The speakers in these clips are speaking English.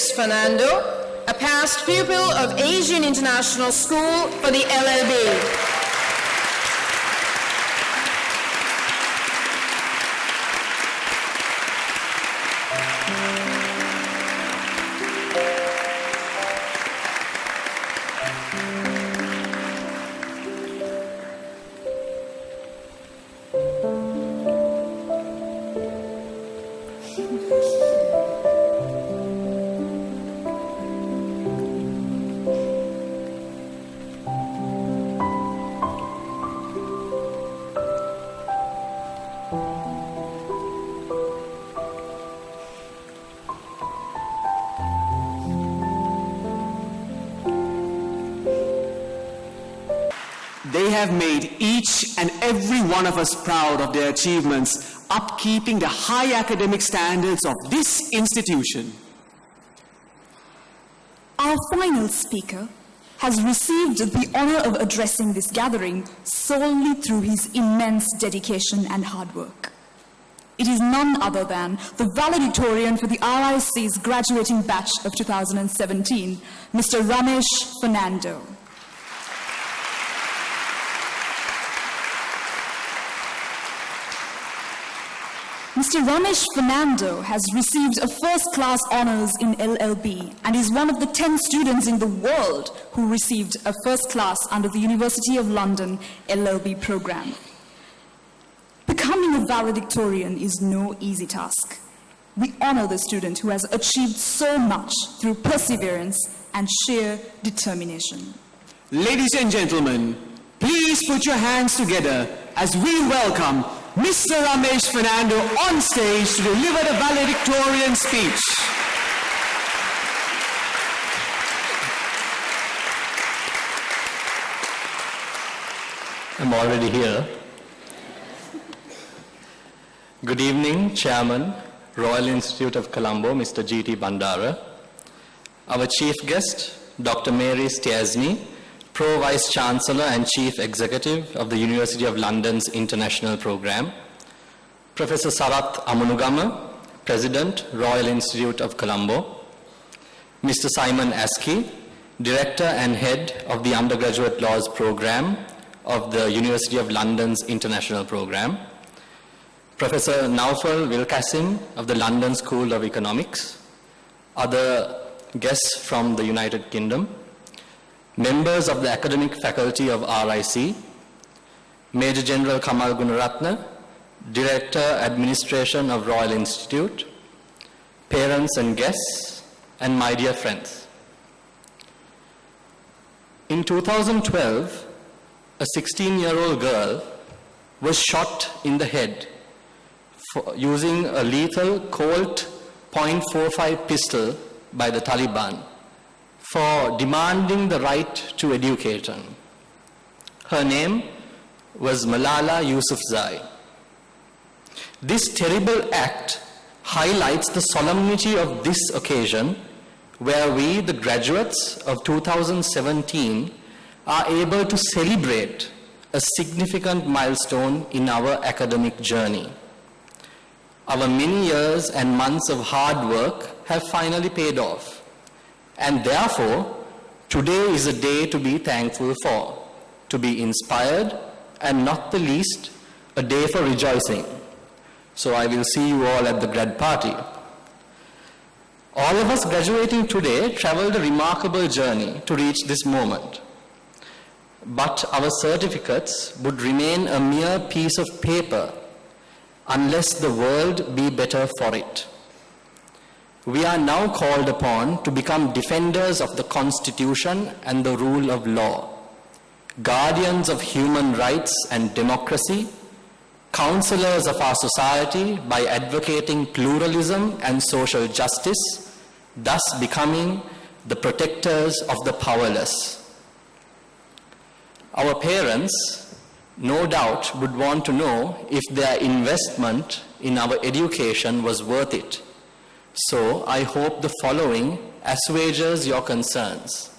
Ramesh Fernando, a past pupil of Asian International School for the LLB. They have made each and every one of us proud of their achievements, upkeeping the high academic standards of this institution. Our final speaker has received the honor of addressing this gathering solely through his immense dedication and hard work. It is none other than the valedictorian for the RIC's graduating batch of 2017, Mr. Ramesh Fernando. Mr. Ramesh Fernando has received a first-class honors in LLB and is one of the 10 students in the world who received a first class under the University of London LLB program. Becoming a valedictorian is no easy task. We honor the student who has achieved so much through perseverance and sheer determination. Ladies and gentlemen, please put your hands together as we welcome Mr. Ramesh Fernando on stage to deliver the valedictorian speech. I'm already here. Good evening, Chairman, Royal Institute of Colombo, Mr. G.T. Bandara. Our chief guest, Dr. Mary Stiasny, Pro Vice Chancellor and Chief Executive of the University of London's International Programme. Professor Sarath Amunugama, President, Royal Institute of Colombo. Mr. Simon Askey, Director and Head of the Undergraduate Laws Programme of the University of London's International Programme. Professor Naufal Wilkasim of the London School of Economics. Other guests from the United Kingdom. Members of the academic faculty of RIC, Major General Kamal Gunaratne, Director Administration of Royal Institute, parents and guests, and my dear friends. In 2012, a 16-year-old girl was shot in the head using a lethal Colt .45 pistol by the Taliban for demanding the right to education. Her name was Malala Yousafzai. This terrible act highlights the solemnity of this occasion where we, the graduates of 2017, are able to celebrate a significant milestone in our academic journey. Our many years and months of hard work have finally paid off. And therefore, today is a day to be thankful for, to be inspired, and not the least, a day for rejoicing. So I will see you all at the grad party. All of us graduating today traveled a remarkable journey to reach this moment. but our certificates would remain a mere piece of paper unless the world be better for it. We are now called upon to become defenders of the Constitution and the rule of law, guardians of human rights and democracy, counselors of our society by advocating pluralism and social justice, thus becoming the protectors of the powerless. Our parents, no doubt, would want to know if their investment in our education was worth it. So I hope the following assuages your concerns.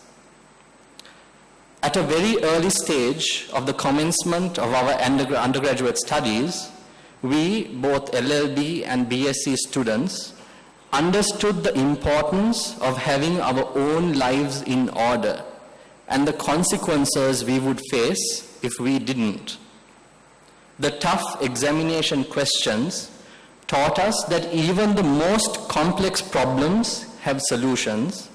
At a very early stage of the commencement of our undergraduate studies, we, both LLB and BSc students, understood the importance of having our own lives in order and the consequences we would face if we didn't. The tough examination questions taught us that even the most complex problems have solutions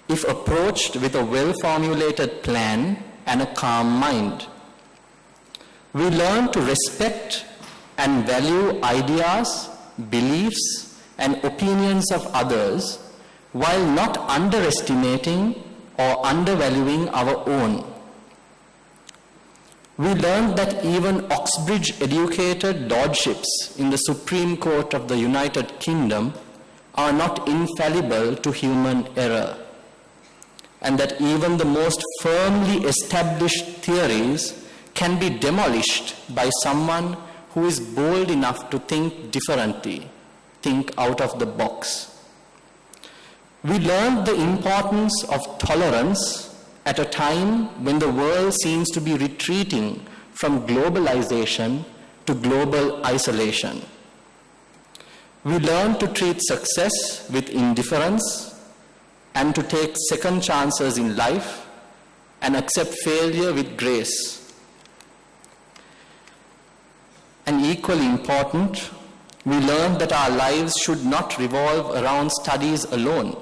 if approached with a well-formulated plan and a calm mind. We learn to respect and value ideas, beliefs, and opinions of others while not underestimating or undervaluing our own. We learned that even Oxbridge-educated lordships in the Supreme Court of the United Kingdom are not infallible to human error, and that even the most firmly established theories can be demolished by someone who is bold enough to think differently, think out of the box. We learned the importance of tolerance at a time when the world seems to be retreating from globalization to global isolation. We learned to treat success with indifference and to take second chances in life and accept failure with grace. And equally important, we learned that our lives should not revolve around studies alone,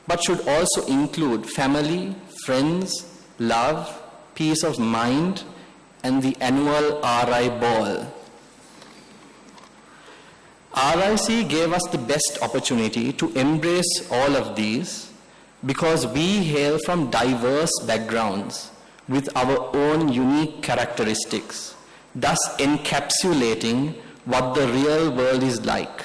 but should also include family, friends, love, peace of mind, and the annual RI ball. RIC gave us the best opportunity to embrace all of these because we hail from diverse backgrounds with our own unique characteristics, thus encapsulating what the real world is like.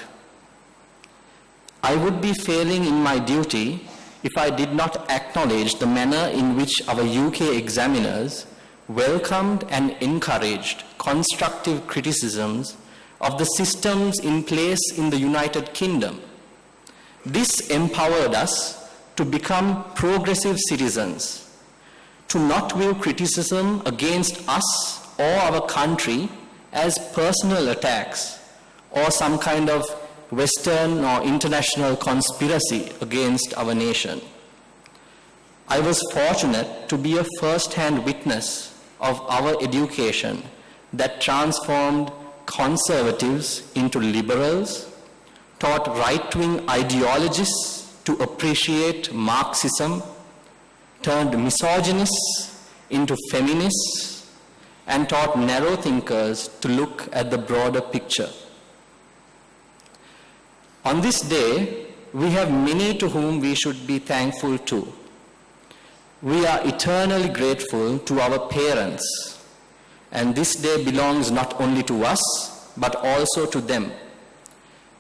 I would be failing in my duty if I did not acknowledge the manner in which our UK examiners welcomed and encouraged constructive criticisms of the systems in place in the United Kingdom. This empowered us to become progressive citizens, to not view criticism against us or our country as personal attacks or some kind of Western or international conspiracy against our nation. I was fortunate to be a first-hand witness of our education that transformed conservatives into liberals, taught right-wing ideologists to appreciate Marxism, turned misogynists into feminists, and taught narrow thinkers to look at the broader picture. On this day, we have many to whom we should be thankful to. We are eternally grateful to our parents, and this day belongs not only to us, but also to them.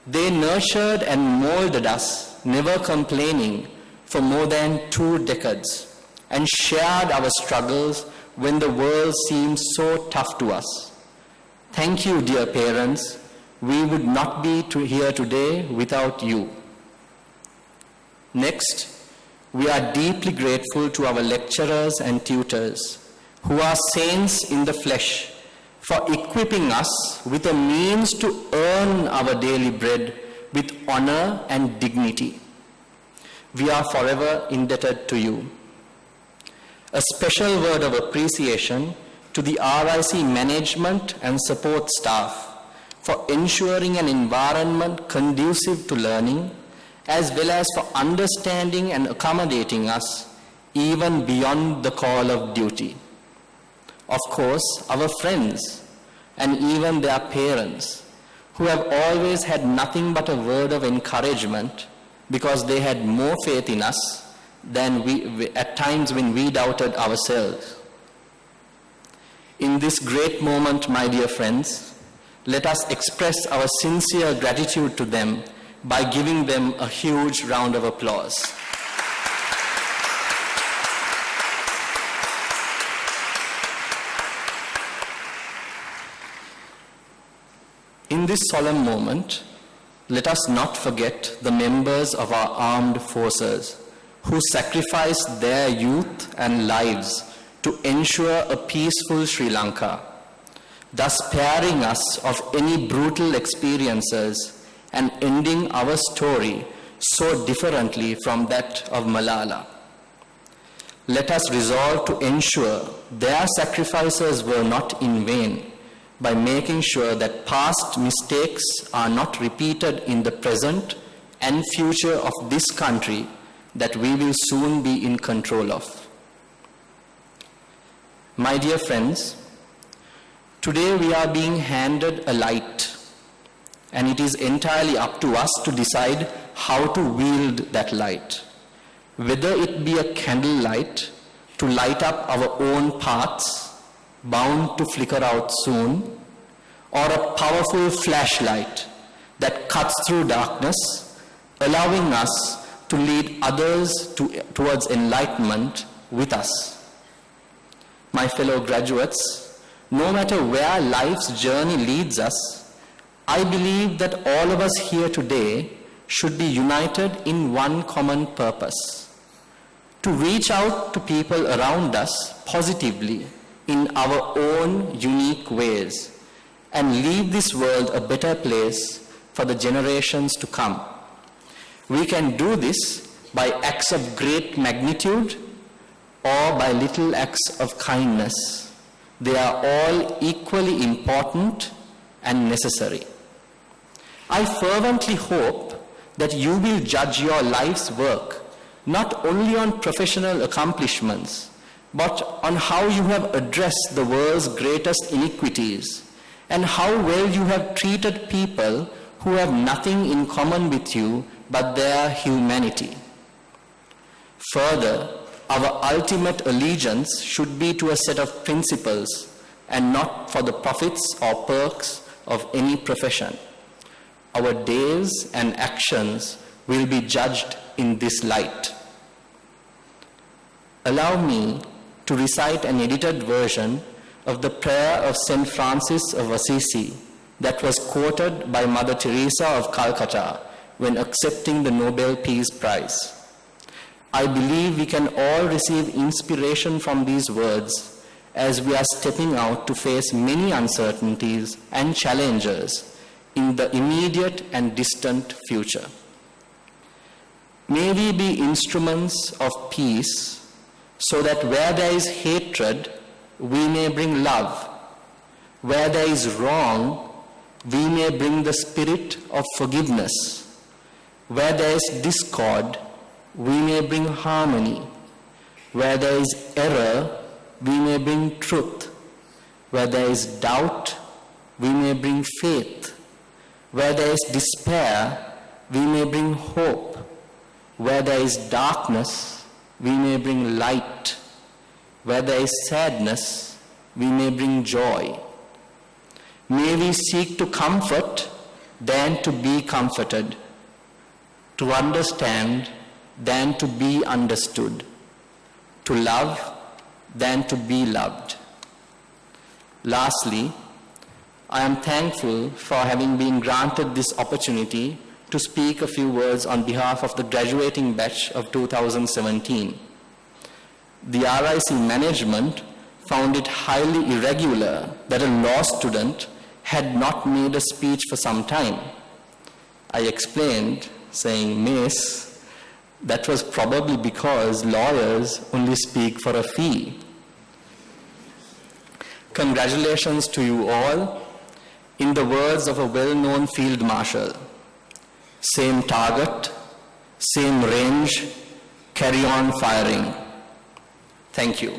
They nurtured and molded us, never complaining, for more than 2 decades, and shared our struggles when the world seemed so tough to us. Thank you, dear parents. We would not be here today without you. Next, we are deeply grateful to our lecturers and tutors, who are saints in the flesh, for equipping us with a means to earn our daily bread with honor and dignity. We are forever indebted to you. A special word of appreciation to the RIC management and support staff for ensuring an environment conducive to learning, as well as for understanding and accommodating us even beyond the call of duty. of course, our friends, and even their parents, who have always had nothing but a word of encouragement because they had more faith in us than we at times when we doubted ourselves. In this great moment, my dear friends, let us express our sincere gratitude to them by giving them a huge round of applause. In this solemn moment, let us not forget the members of our armed forces who sacrificed their youth and lives to ensure a peaceful Sri Lanka, thus sparing us of any brutal experiences and ending our story so differently from that of Malala. Let us resolve to ensure their sacrifices were not in vain by making sure that past mistakes are not repeated in the present and future of this country that we will soon be in control of. My dear friends, today we are being handed a light, and it is entirely up to us to decide how to wield that light. Whether it be a candle light to light up our own paths, bound to flicker out soon, or a powerful flashlight that cuts through darkness, allowing us to lead others towards enlightenment with us. My fellow graduates, no matter where life's journey leads us, I believe that all of us here today should be united in one common purpose: to reach out to people around us positively in our own unique ways and leave this world a better place for the generations to come. We can do this by acts of great magnitude or by little acts of kindness. They are all equally important and necessary. I fervently hope that you will judge your life's work not only on professional accomplishments, but on how you have addressed the world's greatest iniquities and how well you have treated people who have nothing in common with you but their humanity. Further, our ultimate allegiance should be to a set of principles and not for the profits or perks of any profession. Our days and actions will be judged in this light. Allow me to recite an edited version of the prayer of St. Francis of Assisi that was quoted by Mother Teresa of Calcutta when accepting the Nobel Peace Prize. I believe we can all receive inspiration from these words as we are stepping out to face many uncertainties and challenges in the immediate and distant future. May we be instruments of peace so that where there is hatred, we may bring love. Where there is wrong, we may bring the spirit of forgiveness. Where there is discord, we may bring harmony. Where there is error, we may bring truth. Where there is doubt, we may bring faith. Where there is despair, we may bring hope. Where there is darkness, we may bring light. Where there is sadness, we may bring joy. May we seek to comfort than to be comforted, to understand than to be understood, to love than to be loved. Lastly, I am thankful for having been granted this opportunity to speak a few words on behalf of the graduating batch of 2017. The RIC management found it highly irregular that a law student had not made a speech for some time. I explained, saying, "Miss, that was probably because lawyers only speak for a fee." Congratulations to you all. In the words of a well-known field marshal, same target, same range, carry on firing. Thank you.